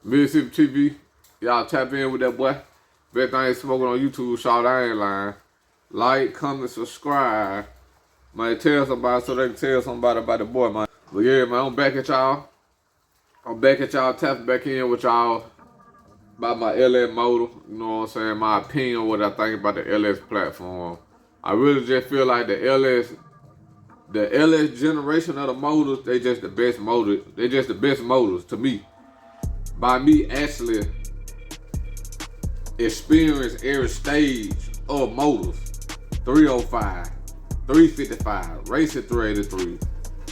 Mississippi TV. Y'all tap in with that boy. Best thing smoking on YouTube, shout I ain't lying. Like, comment, subscribe. Man, tell somebody so they can tell somebody about the boy, man. But yeah, man, I'm back at y'all. Tapping back in with y'all about my LS motor. You know what I'm saying? My opinion, what I think about the LS platform. I really just feel like the LS generation of the motors, they just the best motors. They just the best motors to me. By me actually experience every stage of motors. 305, 355, racing 383,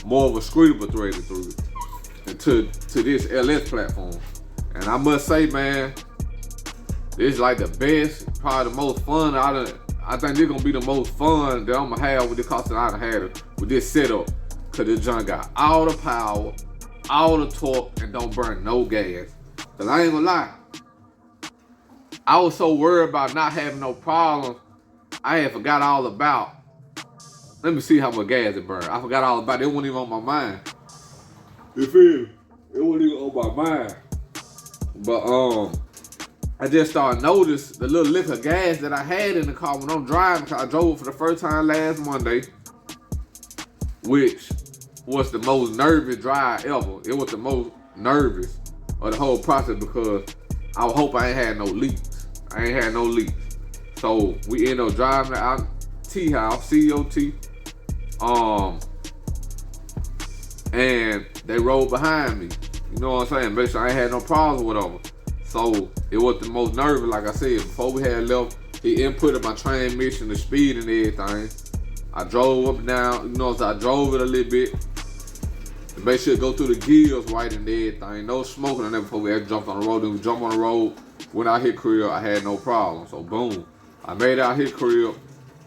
more of a screedable 383, and to this LS platform. And I must say, man, this is like the best, probably the most fun I think this gonna be the most fun that I'm gonna have with the cost that I done had with this setup. Cause this junk got all the power, all the torque, and don't burn no gas. Cause I ain't gonna lie, I was so worried about not having no problem, I had forgot all about, let me see how much gas it burned. I forgot all about it. It wasn't even on my mind. You feel me? It wasn't even on my mind. But I just started notice the little lick of gas that I had in the car when I'm driving. Cause I drove for the first time last Monday, which was the most nervous drive ever. It was the most nervous of the whole process because I hope I ain't had no leaks. I ain't had no leaks. So we ended up driving out T-House, COT, and they rode behind me. You know what I'm saying? Basically, I ain't had no problems with them. So it was the most nervous, like I said. Before we had left, he inputted my transmission, the speed and everything. I drove up and down, you know, so I drove it a little bit to make sure it go through the gears right and everything. No smoking on that before we had jumped on the road. Then we jumped on the road. When I hit crib, I had no problem. So boom, I made out hit crib.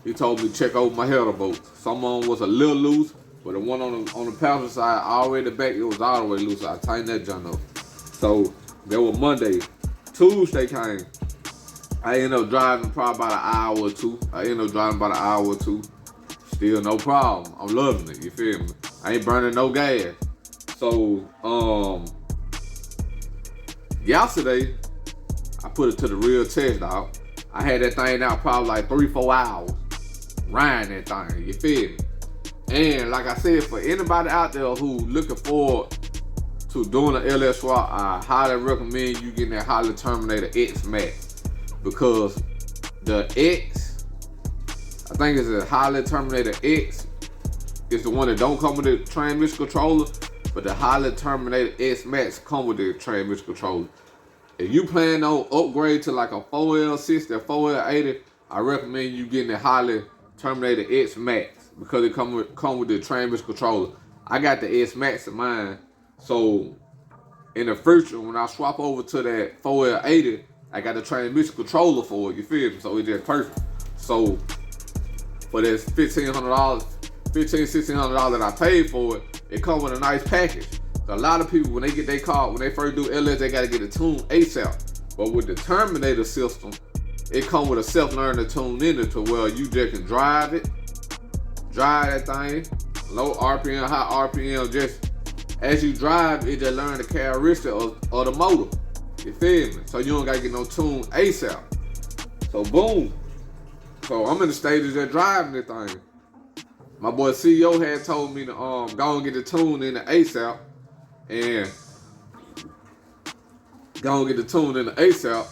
He told me to check over my header bolts. Some of them was a little loose, but the one on the passenger side, all the way in the back, it was all the way loose. So I tightened that junk up. So that was Monday. Tuesday came. I ended up driving probably about an hour or two. Still no problem. I'm loving it, you feel me? I ain't burning no gas. So, yesterday, I put it to the real test, dog. I had that thing out probably like 3-4 hours. Riding that thing, you feel me? And like I said, for anybody out there who looking forward to doing an LS swap, I highly recommend you getting that Holley Terminator X Max. Because the X, I think it's a Holley Terminator X, is the one that don't come with the transmission controller, but the Holley Terminator X Max come with the transmission controller. If you plan on upgrade to like a 4L60 or 4L80, I recommend you getting the Holley Terminator X Max because it come with the transmission controller. I got the X Max in mine, so in the future when I swap over to that 4L80, I got the transmission controller for it. You feel me? So it's just perfect. So for this $1,500, $1,600 that I paid for it, it comes with a nice package. So a lot of people, when they get their car, when they first do LS, they gotta get a tune ASAP. But with the Terminator system, it comes with a self-learning tune in it to where you just can drive that thing, low RPM, high RPM, just as you drive, it just learn the characteristic of the motor. You feel me? So you don't gotta get no tune ASAP. So boom. So I'm in the stages of driving this thing. My boy CEO had told me to go and get the tune in the ASAP. And go and get the tune in the ASAP,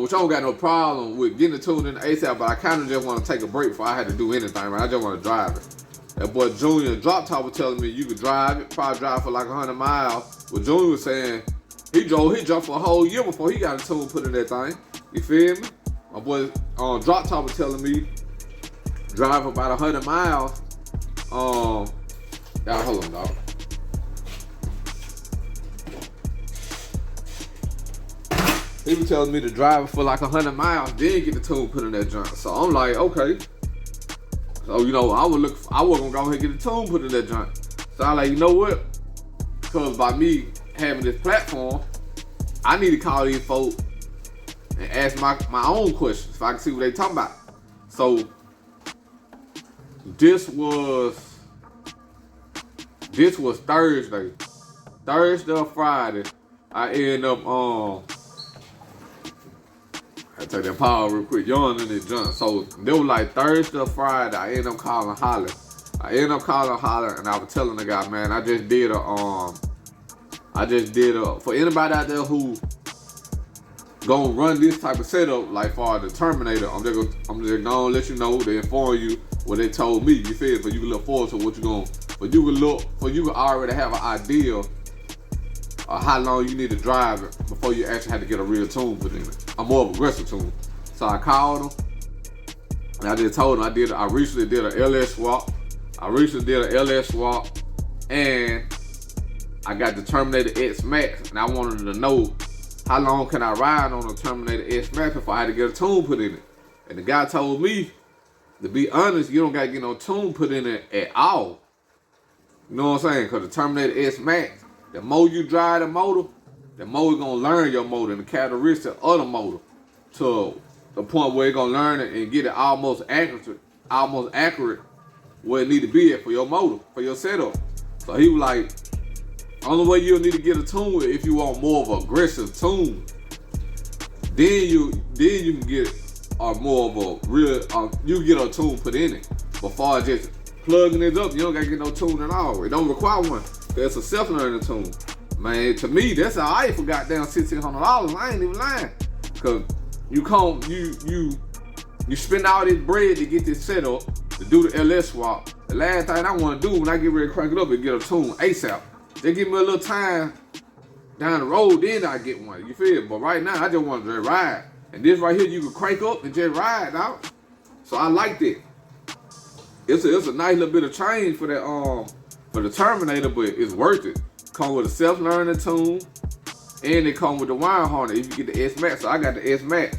which I don't got no problem with getting the tune in the ASAP, but I kind of just want to take a break before I had to do anything, man. I just want to drive it. That boy Junior Drop Top was telling me you could drive it, probably drive for like 100 miles. But Junior was saying he jumped for a whole year before he got a tune put in that thing. You feel me? My boy Drop Top was telling me drive about 100 miles. Y'all hold on, dog. He was telling me to drive it for like 100 miles, then get the tune put in that junk. So I'm like, okay. So you know, I was gonna go ahead and get the tune put in that junk. So I'm like, you know what? Because by me having this platform, I need to call these folks and ask my own questions so I can see what they talking about. So this was Thursday or Friday. I end up I take that power real quick, yawn in this junk. So they was like Thursday or Friday. I ended up calling Holley. And I was telling the guy, man, I just did a for anybody out there who gonna run this type of setup, like for the Terminator, I'm just gonna let you know, they inform you what they told me, you feel, but you can look forward to what you gonna, but you can already have an idea of how long you need to drive it before you actually have to get a real tune put in it. A more aggressive tune. So I called him, and I just told him I recently did an LS swap. And I got the Terminator X Max, and I wanted to know how long can I ride on a Terminator X Max before I had to get a tune put in it. And the guy told me, to be honest, you don't gotta get no tune put in it at all. You know what I'm saying? Because the Terminator X Max, the more you drive the motor, the more you're gonna learn your motor and the characteristics of the motor to the point where you're gonna learn it and get it almost accurate where it need to be at for your motor, for your setup. So he was like, only way you'll need to get a tune with if you want more of an aggressive tune. Then you can get more of a real, you get a tune put in it. Before just plugging it up, you don't gotta get no tune at all. It don't require one. It's a self-learning tune. Man, to me, that's all right for goddamn $1,600. I ain't even lying. Cause you spend all this bread to get this set up, to do the LS swap. The last thing I want to do when I get ready to crank it up is get a tune ASAP. They give me a little time down the road, then I get one. You feel? But right now, I just want to just ride. And this right here, you can crank up and just ride out. So I like that. It's a nice little bit of change for that for the Terminator, but it's worth it. Come with a self-learning tune, and it come with the wire harness if you get the S Max. So I got the S Max,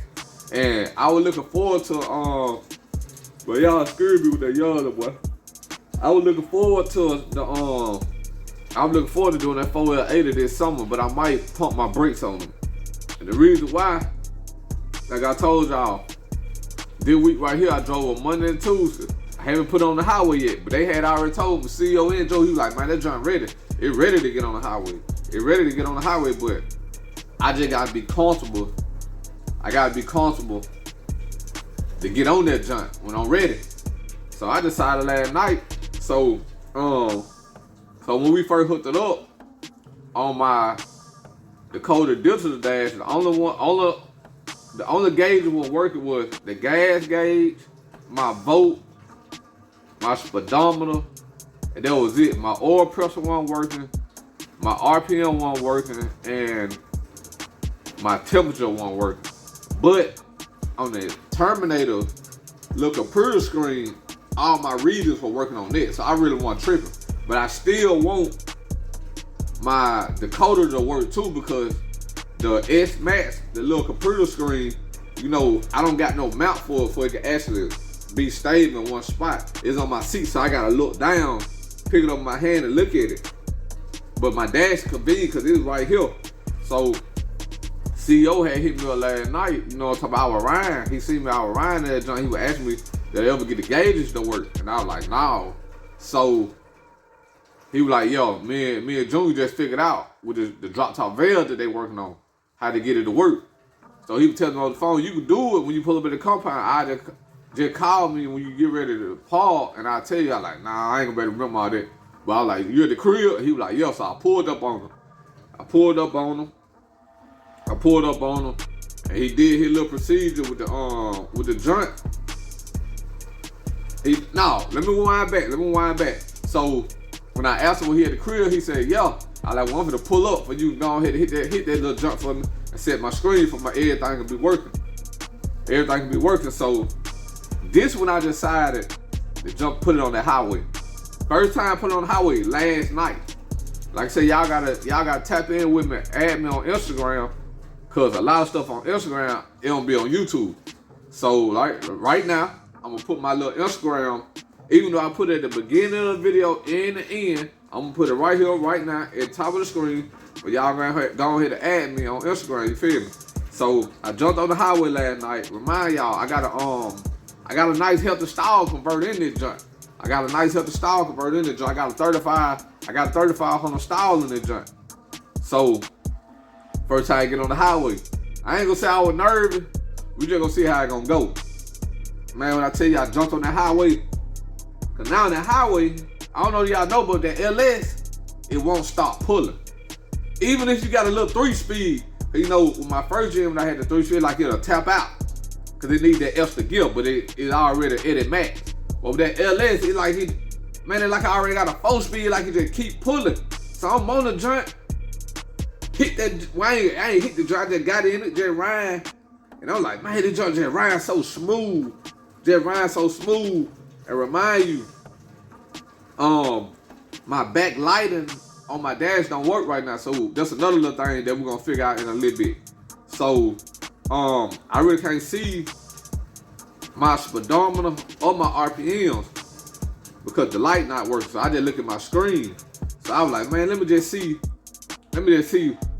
and I was looking forward to but y'all scared me with that yellow boy. I was looking forward to doing that 4L80 this summer, but I might pump my brakes on them. And the reason why, like I told y'all, this week right here I drove on Monday and Tuesday. I haven't put it on the highway yet, but they had already told me, CEO and Joe, he was like, man, that joint ready. It ready to get on the highway. But I just gotta be comfortable. I gotta be comfortable to get on that joint when I'm ready. So I decided last night. So when we first hooked it up on my Dakota digital dash, the only gauge that was working was the gas gauge, my volt, my speedometer, and that was it. My oil pressure wasn't working, my RPM wasn't working, and my temperature wasn't working. But on the Terminator little computer screen, all my readings were working on that, so I really wasn't tripping. But I still want my Dakota to work too, because the S Max, the little computer screen, you know, I don't got no mount for it can actually be stable in one spot. It's on my seat, so I gotta look down, pick it up in my hand and look at it. But my dash convenient because it's right here. So CEO had hit me up last night, you know, talking about I was riding. He seen me, I was riding that joint. He was asking me, did I ever get the gauges to work? And I was like, no. So he was like, yo, me and Junior just figured out with the drop top valve that they working on, how to get it to work. So he was telling me on the phone, you can do it when you pull up in the compound. I just call me when you get ready to park, and I'll tell you. I like, nah, I ain't gonna be able to remember all that. But I was like, you at the crib? He was like, yeah. So I pulled up on him. And he did his little procedure with the joint. Let me rewind back. So when I asked him when he at the crib, he said, yeah. I like, well, I'm gonna pull up for you. Go ahead and hit that little jump for me and set my screen for my everything can be working. So this when I decided to put it on the highway. First time I put it on the highway last night. Like I said, y'all gotta tap in with me, add me on Instagram, cause a lot of stuff on Instagram, it don't be on YouTube. So like right now, I'm gonna put my little Instagram, even though I put it at the beginning of the video and the end, I'm gonna put it right here, right now, at the top of the screen. But y'all go ahead and add me on Instagram, you feel me? So I jumped on the highway last night. Remind y'all, I got a nice healthy style converter in this joint. I got a 3500 style in this joint. So First time I get on the highway. I ain't gonna say I was nervous. We just gonna see how it gonna go. Man, when I tell you I jumped on that highway, cause now on that highway, I don't know if y'all know, but that LS, it won't stop pulling. Even if you got a little 3-speed, you know, with my first gym, when I had the 3-speed, like it'll tap out. Cause it need that extra gear, but it already at max. But with that LS, it's like it's like I already got a 4-speed, like it just keep pulling. So I'm on the joint, hit that, well, I ain't hit the joint, I just got in it, just riding. And I'm like, man, this joint just riding so smooth. Just riding so smooth. And remind you, my back lighting on my dash don't work right now. So that's another little thing that we're gonna figure out in a little bit. So, I really can't see my speedometer or my RPMs because the light not working. So I just look at my screen. So I was like, man, let me just see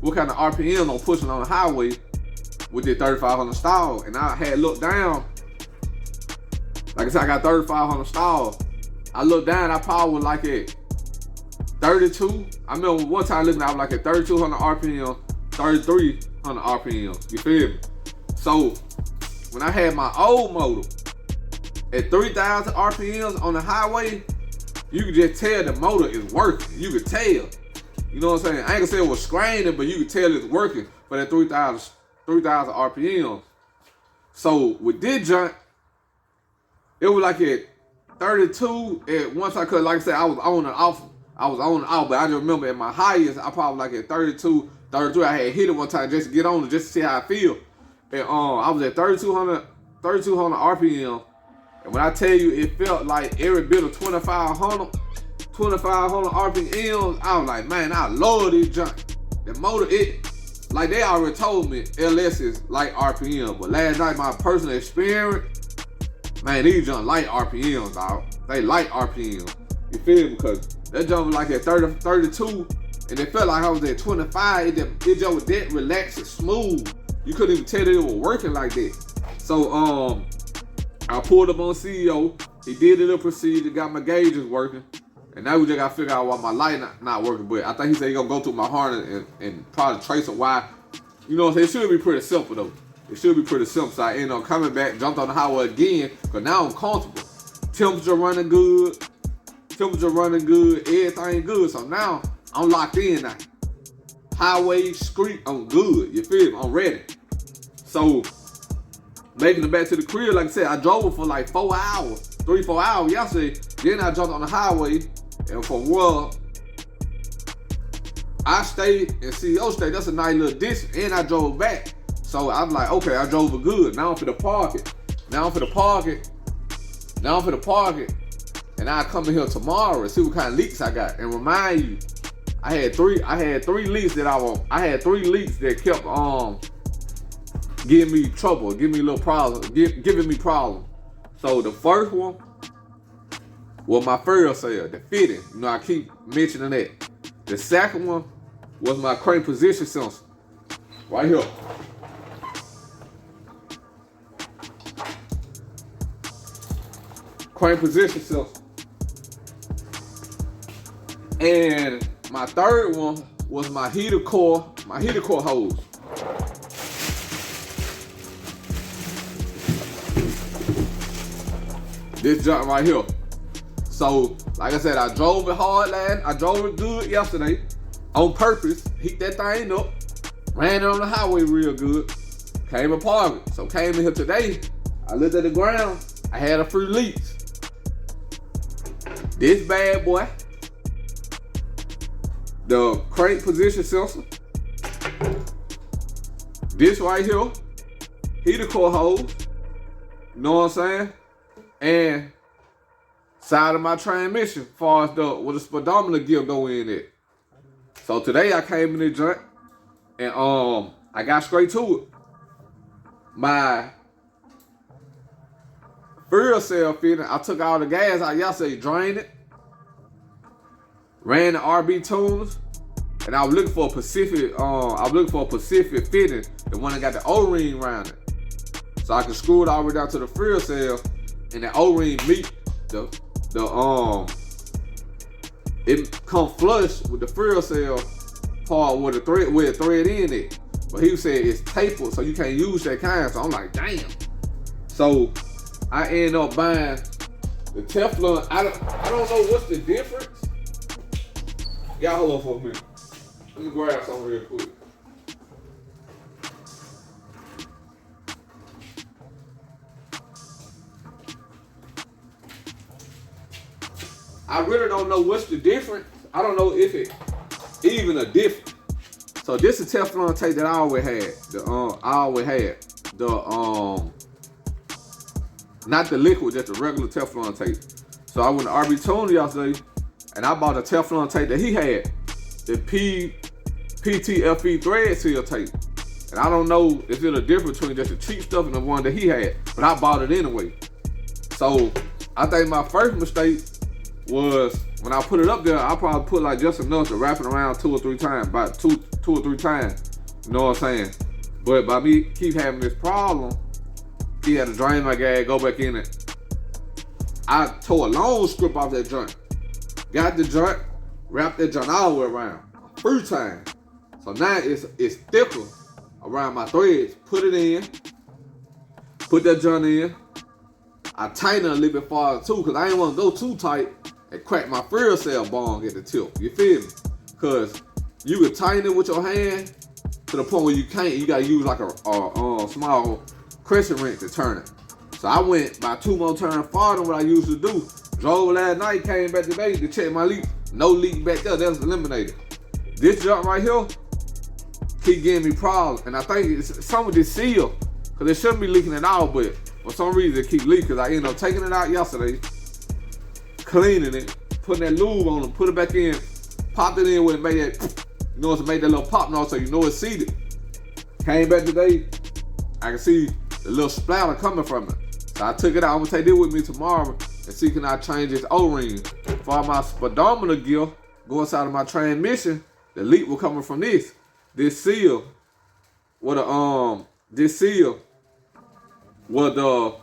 what kind of RPM I'm pushing on the highway with the 3500 stall. And I had looked down. Like I said, I got 3500 stall. I looked down, I probably was like at 32. I remember one time looking, I was like at 3200 RPM, 3300 RPM. You feel me? So when I had my old motor at 3000 RPMs on the highway, you could just tell the motor is working. You could tell. You know what I'm saying? I ain't gonna say it was screening, but you could tell it's working for that 3000 RPMs. So with this junk, it was like at 32. At once I could, like I said, I was on and off, but I just remember at my highest, I probably like at 32, 33. I had hit it one time just to get on it, just to see how I feel. And I was at 3200 RPM. And when I tell you, it felt like every bit of 2500 RPMs, I was like, man, I love this junk. The motor, like they already told me, LS is like RPM. But last night, my personal experience, man, these junk light RPMs, dog. They light RPMs. You feel me? Because that junk was like at 30, 32, and it felt like I was at 25. It just was that relaxed and smooth. You couldn't even tell that it was working like that. So, I pulled up on CEO. He did a little procedure, got my gauges working. And now we just gotta figure out why my light not working. But I think he said he gonna go through my harness and probably trace a why. You know what I'm saying? It should be pretty simple though. It should be pretty simple. So I ended up coming back, jumped on the highway again, because now I'm comfortable. Temperature running good, everything good. So now I'm locked in now. Highway, street, I'm good. You feel me? I'm ready. So making it back to the crib, like I said, I drove it for like 4 hours, 3-4 hours yesterday. Then I jumped on the highway, and from where I stayed and CEO stayed, that's a nice little distance, and I drove back. So I'm like, okay, I drove it good. Now I'm for the park it. And I come in here tomorrow and see what kind of leaks I got. And remind you, I had three leaks that kept giving me trouble, giving me little problems, giving me problems. So the first one was my fuel cell, the fitting. You know, I keep mentioning that. The second one was my crank position sensor, right here. Crank position sensor. And my third one was my heater core hose. This junk right here. So, like I said, I drove it hard I drove it good yesterday on purpose. Heat that thing up. Ran it on the highway real good. Came and parked it. So came in here today. I looked at the ground. I had a few leaks. This bad boy. The crank position sensor. This right here. Heater core hose. You know what I'm saying? And side of my transmission, as far as where the speedometer gear go in it. So today I came in the joint and I got straight to it. My fuel cell fitting, I took all the gas out yesterday, drained it, ran the RB tuners, and I was looking for a Pacific fitting, the one that got the O-ring around it. So I can screw it all the way down to the fuel cell, and the O-ring meet it come flush with the fuel cell part with a thread in it. But he said it's tapered, so you can't use that kind. So I'm like, damn. So I end up buying the Teflon. I don't know what's the difference. Y'all hold on for a minute. Let me grab something real quick. I really don't know what's the difference. I don't know if it even a difference. So this is Teflon tape that I always had. Not the liquid, just the regular Teflon tape. So I went to RB Tony yesterday and I bought a Teflon tape that he had. The PTFE thread seal tape. And I don't know if there's a difference between just the cheap stuff and the one that he had, but I bought it anyway. So I think my first mistake was when I put it up there, I probably put like just enough to wrap it around 2 or 3 times, about two or three times. You know what I'm saying? But by me keep having this problem, he had to drain my gas, go back in it. I tore a long strip off that joint. Got the joint, wrapped that joint all the way around 3 times. So now it's thicker around my threads. Put it in, put that joint in. I tighten it a little bit farther too, because I didn't want to go too tight and crack my fuel cell bong at the tip. You feel me? Because you can tighten it with your hand to the point where you can't. You gotta use like a small crescent wrench to turn it. So I went about 2 more turns farther than what I usually do. Drove last night, came back today to check my leak. No leak back there. That was eliminated. This junk right here keep giving me problems, and I think it's some of this seal, because it shouldn't be leaking at all, but for some reason it keep leaking. I ended up taking it out yesterday, cleaning it, putting that lube on it, put it back in, popped it in when it made that, you know, it made that little pop noise, so you know it's seated. Came back today, I can see the little splatter coming from it. So I took it out. I'm gonna take it with me tomorrow and see can I change this O-ring. For my speedometer gear go inside of my transmission, the leak will coming from this seal. This seal where the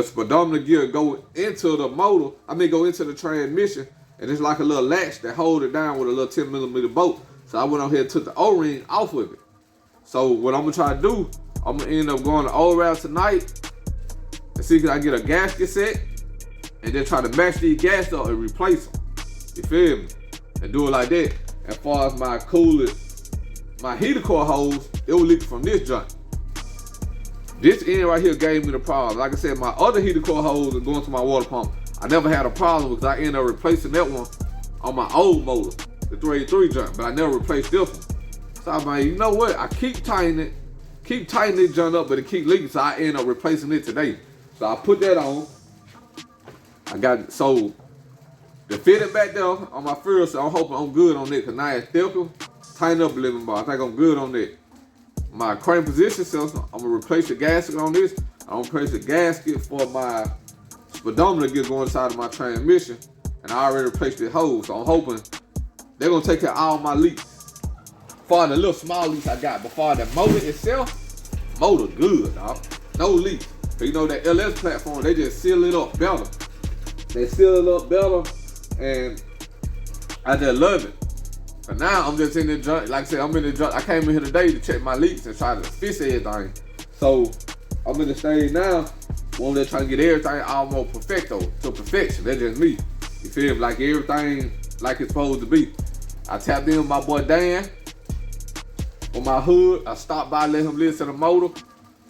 speedometer gear go into the motor, go into the transmission, and it's like a little latch that hold it down with a little 10mm bolt. So I went on here and took the O-ring off of it. So what I'm gonna try to do, I'm gonna end up going to O-Route tonight and see can I get a gasket set and then try to match these gaskets up and replace them. You feel me? And do it like that. As far as my coolant, my heater core hose, it was leaking from this joint. This end right here gave me the problem. Like I said, my other heater core hose is going to my water pump. I never had a problem because I ended up replacing that one on my old motor, the 383 joint, but I never replaced this one. So I'm like, you know what? I keep tightening this joint up, but it keep leaking, so I end up replacing it today. So I put that on. I got it. So the fitting back there on my fuel, so I'm hoping I'm good on it, because now it's thicker. Tighten up a little bit. I think I'm good on that. My crank position sensor, I'm gonna replace the gasket on this. I'm gonna replace the gasket for my speedometer gear going inside of my transmission. And I already replaced the hose, so I'm hoping they're gonna take care of all my leaks. For the little small leaks I got, but for the motor itself, motor good, dog. No leaks. You know that LS platform, they just seal it up better. They seal it up better, and I just love it. But now I'm just in the junk. Like I said, I'm in the junk. I came in here today to check my leaks and try to fix everything. So I'm in the stage now where they're trying to get everything almost perfecto to perfection. That's just me. You feel me? Like everything like it's supposed to be. I tapped in with my boy Dan on my hood. I stopped by, let him listen to the motor.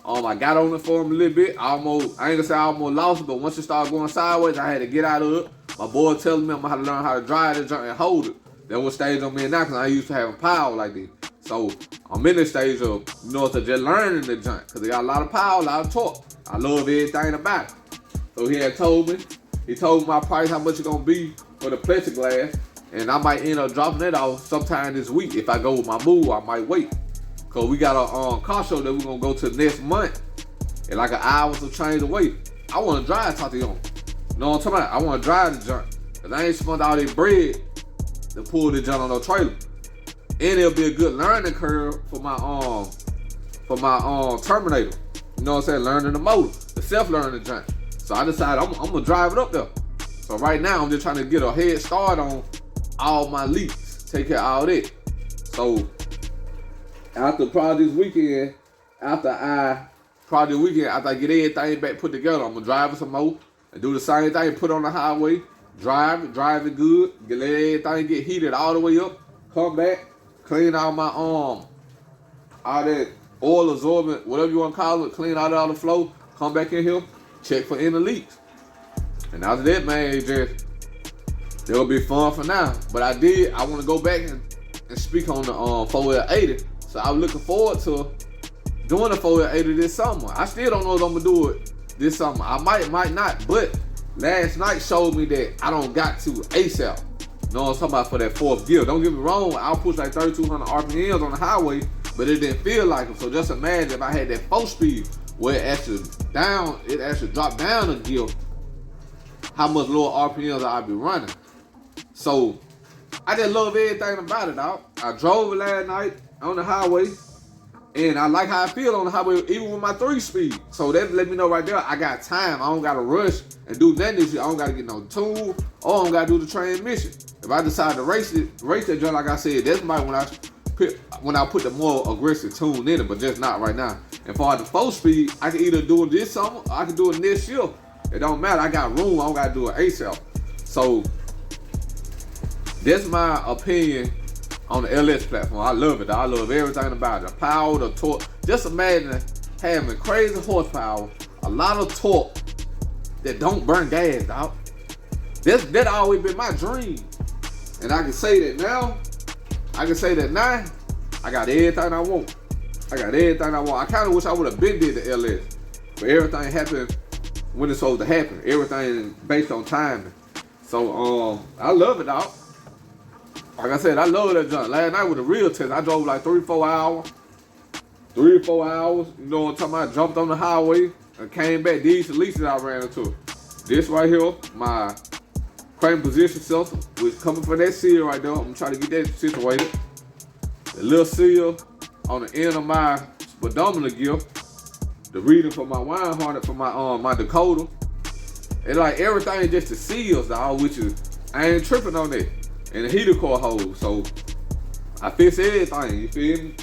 I got on it for him a little bit. I ain't gonna say I almost lost it, but once it started going sideways, I had to get out of it. My boy telling me I'm gonna have to learn how to drive the junk and hold it. That's what stage I'm in now, because I used to have a power like this. So I'm in the stage of, to just learning the junk, because they got a lot of power, a lot of torque. I love everything about it. So he told me my price, how much it's gonna be for the plexiglass, and I might end up dropping it off sometime this week. If I go with my move, I might wait. Cause we got a car show that we're gonna go to next month, in like an hour or change away. I wanna drive, talk to you. You know what I'm talking about? I wanna drive the junk, cause I ain't spent all this bread to pull the junk on no trailer. And it'll be a good learning curve for my Terminator. You know what I'm saying? Learning the motor, the self-learning junk. So I decided I'm gonna drive it up there. So right now I'm just trying to get a head start on all my leaks, take care of all that. So after probably this weekend, after I get everything back put together, I'm gonna drive it some more and do the same thing. Put on the highway, drive it good, let everything get heated all the way up. Come back, clean out my all that oil absorbent, whatever you want to call it, clean out all the flow. Come back in here, check for any leaks. And after that, man, it'll be fun for now. But I want to go back and speak on the 4L80. So I'm looking forward to doing the 4L80 this summer. I still don't know if I'm gonna do it this summer. I might not, but last night showed me that I don't got to ASAP. You know what I'm talking about for that fourth gear. Don't get me wrong, I'll push like 3,200 RPMs on the highway, but it didn't feel like it. So just imagine if I had that 4-speed where it actually dropped down a gear, how much lower RPMs I'd be running. So I just love everything about it, dog. I drove it last night on the highway, and I like how I feel on the highway, even with my 3-speed. So that let me know right there, I got time. I don't gotta rush and do nothing this year. I don't gotta get no tune, or I don't gotta do the transmission. If I decide to race that joint, like I said, that's my when I put the more aggressive tune in it, but just not right now. And for the 4-speed, I can either do it this summer, or I can do it next year. It don't matter. I got room. I don't gotta do it ASAP. So that's my opinion on the LS platform. I love it. I love everything about it. The power, the torque. Just imagine having crazy horsepower, a lot of torque that don't burn gas, dog. That always been my dream. And I can say that now. I got everything I want. I kind of wish I would have been did the LS. But everything happened when it's supposed to happen. Everything based on timing. So I love it, dog. Like I said, I love that junk. Last night with a real test, I drove like 3 or 4 hours. 3 or 4 hours. You know what I'm talking about? I jumped on the highway and came back. These leases I ran into. This right here, my crank position sensor, which coming from that seal right there. I'm trying to get that situated. The little seal on the end of my speedometer gear. The reading for my wine harness for my decoder. And like everything just the seals, dog, which is, I ain't tripping on that. And the heater core hose. So I fix everything, you feel me?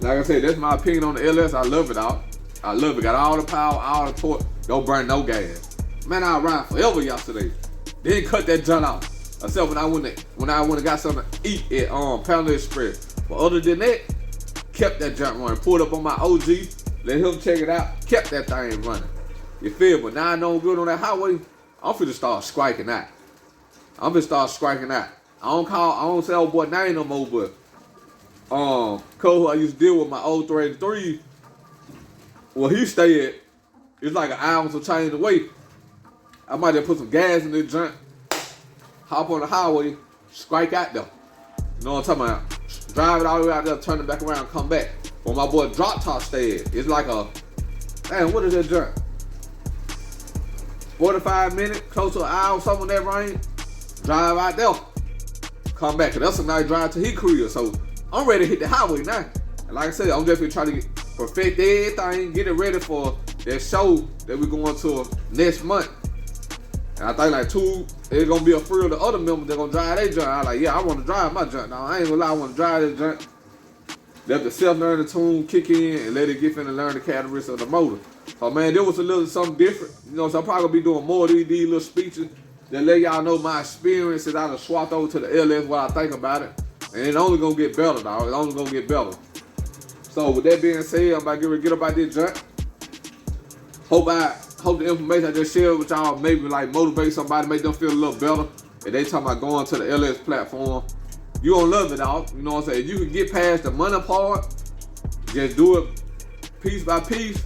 Like I said, that's my opinion on the LS. I love it, dog. I love it. Got all the power, all the torque. Don't burn no gas. Man, I ran forever yesterday. Didn't cut that junk off. Except when I went and got something to eat at Panda Express. But other than that, kept that junk running. Pulled up on my OG, let him check it out, kept that thing running. You feel? But now I know I'm good on that highway. I'm finna start striking out. I don't say old boy name no more, but who I used to deal with, my old 383, well, he stayed, it's like an hour to change away. I might have put some gas in this junk, hop on the highway, strike out there. You know what I'm talking about? Drive it all the way out there, turn it back around, come back. Where my boy Drop Top stayed, it's like man, what is that junk? 45 minutes, close to an hour, something in that range. Drive out there, come back, and that's a nice drive to his career. So I'm ready to hit the highway now. And like I said, I'm definitely trying to perfect everything, get it ready for that show that we're going to next month. And I think like it's gonna be a few of the other members that gonna drive their junk. I like, yeah, I want to drive my junk. Now I ain't gonna lie, I want to drive this junk. Let the self-learning tune kick in and let it get finna learn the characteristics of the motor. So man, there was a little something different. You know, so I'm probably gonna be doing more of these little speeches that let y'all know my experiences. I done swapped over to the LS, what I think about it. And it's only gonna get better, dog. It's only gonna get better. So with that being said, I'm about to get up out this junk. Hope the information I just shared with y'all maybe like motivate somebody, make them feel a little better. If they talking about going to the LS platform, you gonna love it, dog. You know what I'm saying? If you can get past the money part, just do it piece by piece,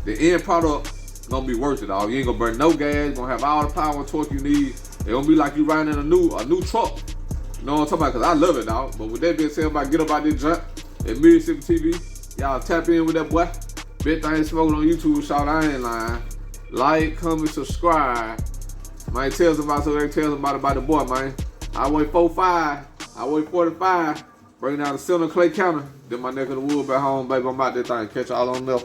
the end product gonna be worth it, dog. You ain't gonna burn no gas, you're gonna have all the power and torque you need. It's gonna be like you riding in a new truck. You know what I'm talking about? Cause I love it, dog. But with that being said, I'm about to get up out this junk at Mississippi TV. Y'all tap in with that boy. Big thing smoking on YouTube, shout, I ain't lying. Like, comment, subscribe. Man, tell somebody so they tell somebody about the boy, man. Highway 45, Highway 45, bring down the Center Clay County. Then my neck of the wood back home, baby. I'm out there thing. Catch y'all on there.